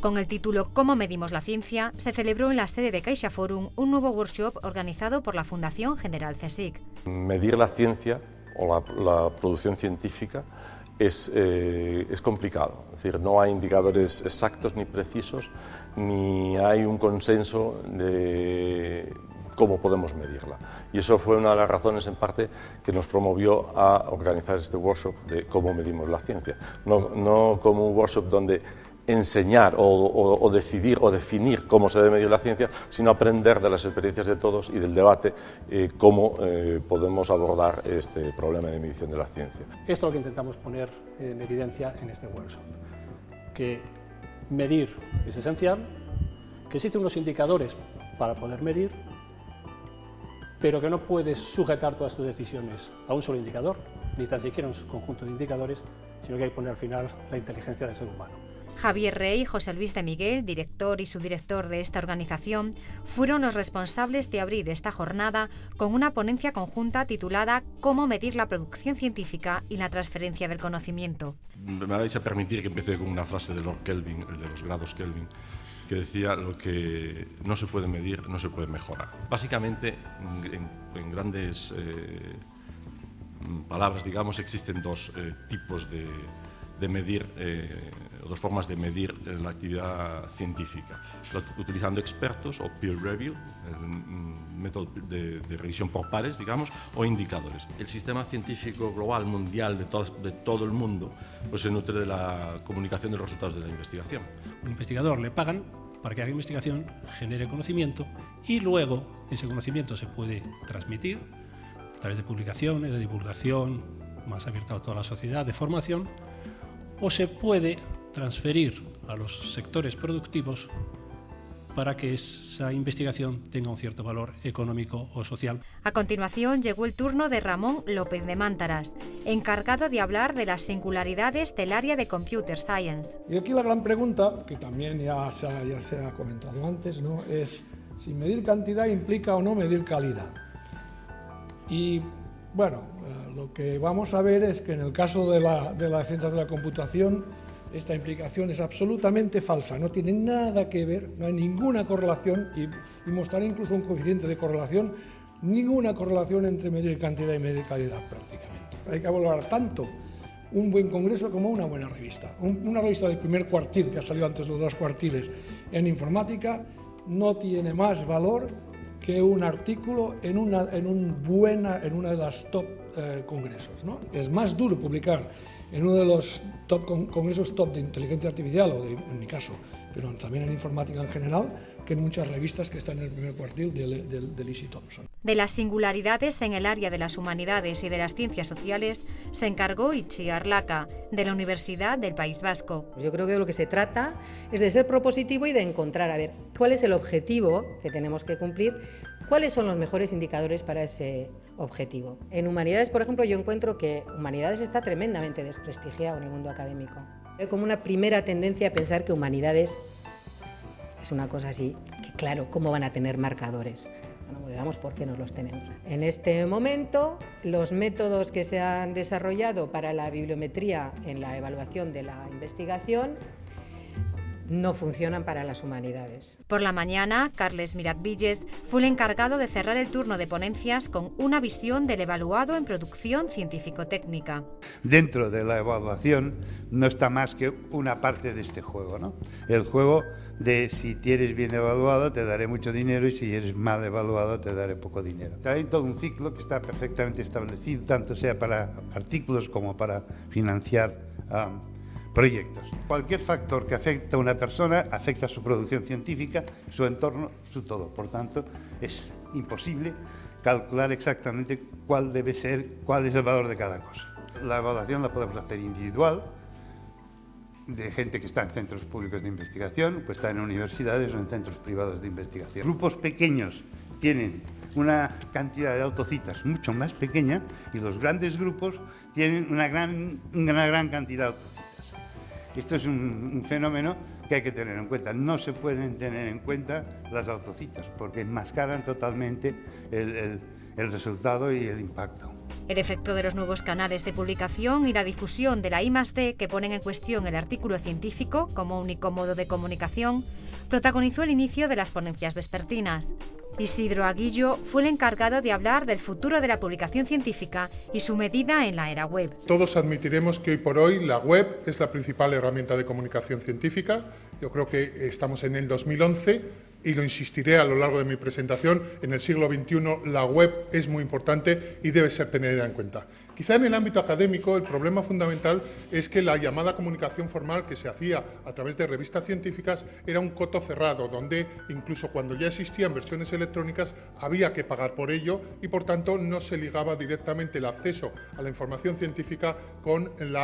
Con el título ¿Cómo medimos la ciencia?, se celebró en la sede de CaixaForum un nuevo workshop organizado por la Fundación General CSIC. Medir la ciencia o la producción científica es complicado, es decir, no hay indicadores exactos ni precisos, ni hay un consenso de cómo podemos medirla. Y eso fue una de las razones, en parte, que nos promovió a organizar este workshop de cómo medimos la ciencia. No como un workshop donde enseñar o decidir o definir cómo se debe medir la ciencia, sino aprender de las experiencias de todos y del debate cómo podemos abordar este problema de medición de la ciencia. Esto es lo que intentamos poner en evidencia en este workshop, que medir es esencial, que existen unos indicadores para poder medir, pero que no puedes sujetar todas tus decisiones a un solo indicador, ni tan siquiera un conjunto de indicadores, sino que hay que poner al final la inteligencia del ser humano. Javier Rey y José Luis de Miguel, director y subdirector de esta organización, fueron los responsables de abrir esta jornada con una ponencia conjunta titulada «Cómo medir la producción científica y la transferencia del conocimiento». Me vais a permitir que empiece con una frase de Lord Kelvin, el de los grados Kelvin, que decía: lo que no se puede medir no se puede mejorar. Básicamente, en grandes palabras, digamos, existen dos tipos de medir, dos formas de medir la actividad científica, utilizando expertos o peer review, el método de revisión por pares, digamos, o indicadores. El sistema científico global, mundial, de todo el mundo, pues se nutre de la comunicación de los resultados de la investigación. Un investigador le pagan para que haga investigación, genere conocimiento y luego ese conocimiento se puede transmitir a través de publicaciones, de divulgación, más abierta a toda la sociedad, de formación, o se puede transferir a los sectores productivos para que esa investigación tenga un cierto valor económico o social. A continuación llegó el turno de Ramón López de Mántaras, encargado de hablar de las singularidades del área de Computer Science. Y aquí la gran pregunta, que también ya se ha comentado antes, ¿no?, es si medir cantidad implica o no medir calidad. Y bueno, lo que vamos a ver es que en el caso de las ciencias de la computación, esta implicación es absolutamente falsa, no tiene nada que ver, no hay ninguna correlación, y mostraré incluso un coeficiente de correlación, ninguna correlación entre medir cantidad y medir calidad prácticamente. Hay que valorar tanto un buen congreso como una buena revista. Una revista del primer cuartil, que ha salido antes de los dos cuartiles en informática, no tiene más valor que un artículo en una de las top congresos, ¿no? Es más duro publicar en uno de los congresos top de inteligencia artificial, en mi caso, pero también en informática en general, que en muchas revistas que están en el primer cuartil del Easy Thompson. De las singularidades en el área de las humanidades y de las ciencias sociales se encargó Itziar Laca, de la Universidad del País Vasco. Yo creo que de lo que se trata es de ser propositivo y de encontrar, a ver, cuál es el objetivo que tenemos que cumplir, cuáles son los mejores indicadores para ese objetivo. En humanidades, por ejemplo, yo encuentro que humanidades está tremendamente desprestigiado en el mundo académico. Hay como una primera tendencia a pensar que humanidades es una cosa así, que claro, ¿cómo van a tener marcadores? Bueno, veamos por qué no los tenemos. En este momento, los métodos que se han desarrollado para la bibliometría en la evaluación de la investigación no funcionan para las humanidades. Por la mañana, Carles Miratvilles fue el encargado de cerrar el turno de ponencias con una visión del evaluado en producción científico-técnica. Dentro de la evaluación no está más que una parte de este juego, ¿no? El juego de si eres bien evaluado te daré mucho dinero y si eres mal evaluado te daré poco dinero. Hay todo un ciclo que está perfectamente establecido, tanto sea para artículos como para financiar proyectos. Cualquier factor que afecta a una persona afecta a su producción científica, su entorno, su todo. Por tanto, es imposible calcular exactamente cuál es el valor de cada cosa. La evaluación la podemos hacer individual, de gente que está en centros públicos de investigación, pues está en universidades o en centros privados de investigación. Grupos pequeños tienen una cantidad de autocitas mucho más pequeña y los grandes grupos tienen una gran cantidad de autocitas. Esto es un fenómeno que hay que tener en cuenta. No se pueden tener en cuenta las autocitas porque enmascaran totalmente el resultado y el impacto. El efecto de los nuevos canales de publicación y la difusión de la I+D, que ponen en cuestión el artículo científico como único modo de comunicación, protagonizó el inicio de las ponencias vespertinas. Isidro Aguillo fue el encargado de hablar del futuro de la publicación científica y su medida en la era web. Todos admitiremos que hoy por hoy la web es la principal herramienta de comunicación científica. Yo creo que estamos en el 2011 y lo insistiré a lo largo de mi presentación. En el siglo XXI la web es muy importante y debe ser tenida en cuenta. Quizá en el ámbito académico el problema fundamental es que la llamada comunicación formal que se hacía a través de revistas científicas era un coto cerrado, donde incluso cuando ya existían versiones electrónicas había que pagar por ello y por tanto no se ligaba directamente el acceso a la información científica con el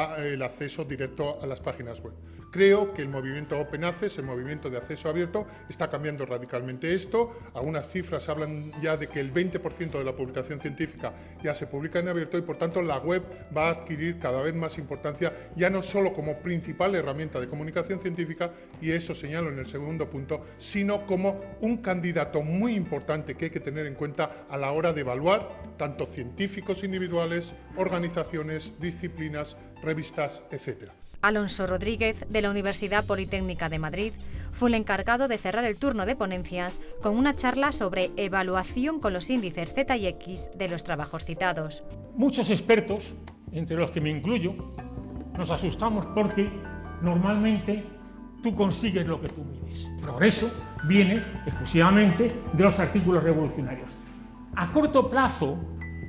acceso directo a las páginas web. Creo que el movimiento Open Access, el movimiento de acceso abierto, está cambiando radicalmente esto. Algunas cifras hablan ya de que el 20% de la publicación científica ya se publica en abierto y por tanto la web va a adquirir cada vez más importancia, ya no solo como principal herramienta de comunicación científica, y eso señalo en el segundo punto, sino como un candidato muy importante que hay que tener en cuenta a la hora de evaluar tanto científicos individuales, organizaciones, disciplinas, revistas, etc. Alonso Rodríguez, de la Universidad Politécnica de Madrid, fue el encargado de cerrar el turno de ponencias con una charla sobre evaluación con los índices Z y X de los trabajos citados. Muchos expertos, entre los que me incluyo, nos asustamos porque normalmente tú consigues lo que tú mides. El progreso viene exclusivamente de los artículos revolucionarios. A corto plazo,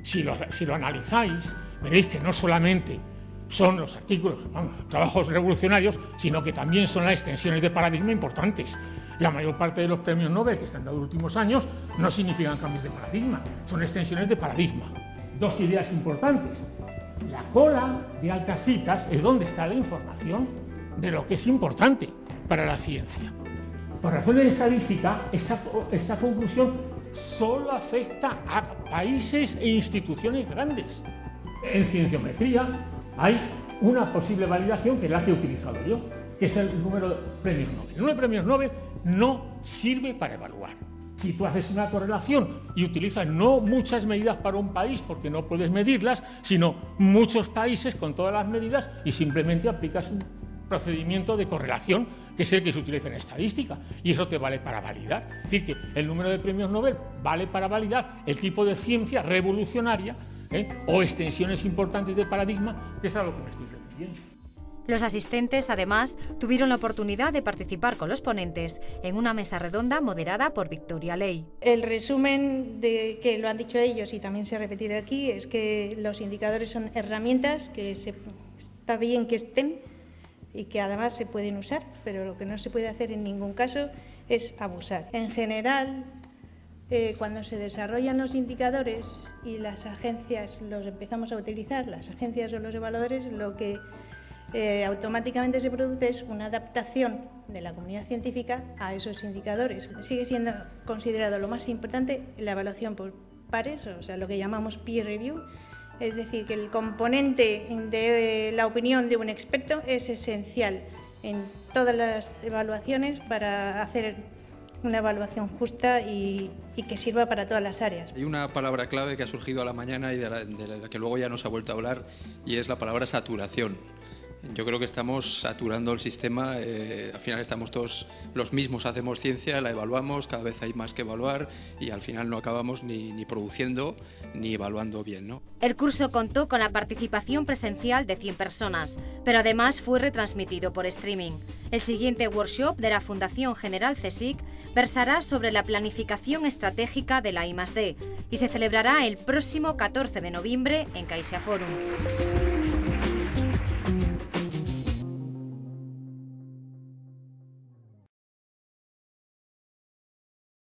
si lo analizáis, veréis que no solamente son los artículos, trabajos revolucionarios, sino que también son las extensiones de paradigma importantes. La mayor parte de los premios Nobel que se han dado en los últimos años no significan cambios de paradigma, son extensiones de paradigma. Dos ideas importantes. La cola de altas citas es donde está la información de lo que es importante para la ciencia. Por razones de estadística, esta conclusión solo afecta a países e instituciones grandes. En cienciometría hay una posible validación que es la que he utilizado yo, que es el número de premios Nobel. El número de premios Nobel no sirve para evaluar. Si tú haces una correlación y utilizas no muchas medidas para un país porque no puedes medirlas, sino muchos países con todas las medidas y simplemente aplicas un procedimiento de correlación que es el que se utiliza en estadística y eso te vale para validar. Es decir, que el número de premios Nobel vale para validar el tipo de ciencia revolucionaria o extensiones importantes de paradigma, que es a lo que me estoy refiriendo. Los asistentes, además, tuvieron la oportunidad de participar con los ponentes en una mesa redonda moderada por Victoria Ley. El resumen de que lo han dicho ellos y también se ha repetido aquí es que los indicadores son herramientas que está bien que estén y que además se pueden usar, pero lo que no se puede hacer en ningún caso es abusar. En general, cuando se desarrollan los indicadores y las agencias los empezamos a utilizar, las agencias o los evaluadores, lo que automáticamente se produce es una adaptación de la comunidad científica a esos indicadores. Sigue siendo considerado lo más importante la evaluación por pares, o sea, lo que llamamos peer review, es decir, que el componente de la opinión de un experto es esencial en todas las evaluaciones para hacer una evaluación justa y que sirva para todas las áreas. Hay una palabra clave que ha surgido a la mañana y de la que luego ya no se ha vuelto a hablar, y es la palabra saturación. Yo creo que estamos saturando el sistema, al final estamos todos los mismos, hacemos ciencia, la evaluamos, cada vez hay más que evaluar y al final no acabamos ni produciendo ni evaluando bien, ¿no? El curso contó con la participación presencial de 100 personas, pero además fue retransmitido por streaming. El siguiente workshop de la Fundación General CSIC versará sobre la planificación estratégica de la I+D y se celebrará el próximo 14 de noviembre en CaixaForum.